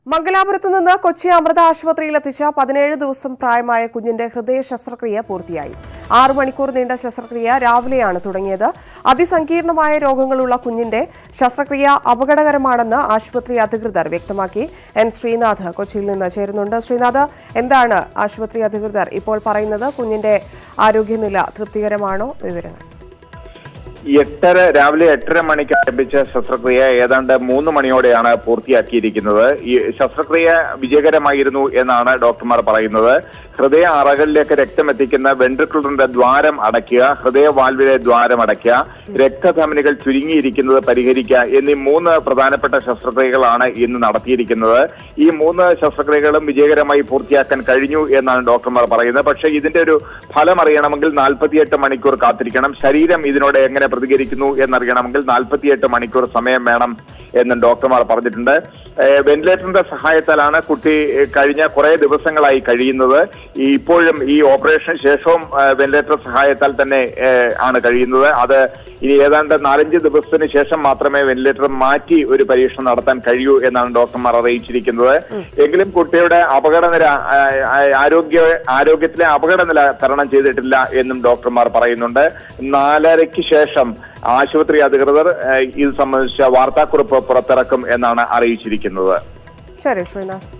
മംഗലാപുരത്തു നിന്ന് കൊച്ചി അമൃത ആശുപത്രിയിലെത്തിച്ച 17 ദിവസം പ്രായമായ കുഞ്ഞിന്റെ ഹൃദയ ശസ്ത്രക്രിയ പൂർത്തിയായി. 6 മണിക്കൂർ നീണ്ട ശസ്ത്രക്രിയ രാവിലെയാണ് തുടങ്ങിയത്. അതിസങ്കീർണമായ രോഗങ്ങളുള്ള കുഞ്ഞിന്റെ ശസ്ത്രക്രിയ അപകടകരമാണെന്ന് ആശുപത്രി അധികൃതർ വ്യക്തമാക്കി. എൻ ശ്രീനാഥ് കൊച്ചിയിൽ നിന്ന് ചേരുന്നുണ്ട്. ശ്രീനാഥ്, എന്താണ് ആശുപത്രി അധികൃതർ ഇപ്പോൾ പറയുന്നത്? കുഞ്ഞിന്റെ ആരോഗ്യനില തൃപ്തികരമാണോ? വിവരങ്ങൾ. രാവിലെ 8:30 മണിക്ക് ആരംഭിച്ച ശസ്ത്രക്രിയ ഏതാണ്ട് 3 മണിയോടെയാണ് പൂർത്തിയാക്കിയിരിക്കുന്നത്. ഈ ശസ്ത്രക്രിയ വിജയകരമായിരുന്നു എന്നാണ് ഡോക്ടർമാർ പറയുന്നത്. ഹൃദയ അറകളിലേക്ക് രക്തം എത്തിക്കുന്ന വെൻട്രിക്കിളിന്റെ ദ്വാരം അടയ്ക്കുക, ഹൃദയ വാൽവിലെ ദ്വാരം അടയ്ക്കുക, രക്തധമനികൾ ചുരുങ്ങിയിരിക്കുന്നത് പരിഹരിക്കുക എന്നീ 3 പ്രധാനപ്പെട്ട ശസ്ത്രക്രിയകളാണ് ഇന്ന് നടത്തിയിരിക്കുന്നത്. ഈ 3 ശസ്ത്രക്രിയകളും വിജയകരമായി പൂർത്തിയാക്കാൻ കഴിഞ്ഞു എന്നാണ് ഡോക്ടർമാർ പറയുന്നത്. പക്ഷേ ഇതിന്റെ ഒരു ഫലം അറിയണമെങ്കിൽ 48 മണിക്കൂർ കാത്തിരിക്കണം. ശരീരം ഇതിനോട് എങ്ങനെ പ്രതികരിക്കുന്നു എന്നറിയണമെങ്കിൽ 48 മണിക്കൂർ സമയം വേണം എന്നും ഡോക്ടർമാർ പറഞ്ഞിട്ടുണ്ട്. വെന്റിലേറ്ററിന്റെ സഹായത്താലാണ് കുട്ടി കഴിഞ്ഞ കുറെ ദിവസങ്ങളായി കഴിയുന്നത്. ഇപ്പോഴും ഈ ഓപ്പറേഷന് ശേഷവും വെന്റിലേറ്റർ സഹായത്താൽ തന്നെ ആണ് കഴിയുന്നത്. അത് ഇനി ഏതാണ്ട് 4-5 ദിവസത്തിന് ശേഷം മാത്രമേ വെന്റിലേറ്റർ മാറ്റി ഒരു പരീക്ഷണം നടത്താൻ കഴിയൂ എന്നാണ് ഡോക്ടർമാർ അറിയിച്ചിരിക്കുന്നത്. എങ്കിലും കുട്ടിയുടെ അപകടനില ആരോഗ്യത്തിലെ അപകടനില തരണം ചെയ്തിട്ടില്ല എന്നും ഡോക്ടർമാർ പറയുന്നുണ്ട്. 4:30-ക്ക് ശേഷം ആശുപത്രി അധികൃതർ ഇത് സംബന്ധിച്ച വാർത്താക്കുറിപ്പ് പുറത്തിറക്കും എന്നാണ് അറിയിച്ചിരിക്കുന്നത്. ശരി ശ്രീനാഥ്.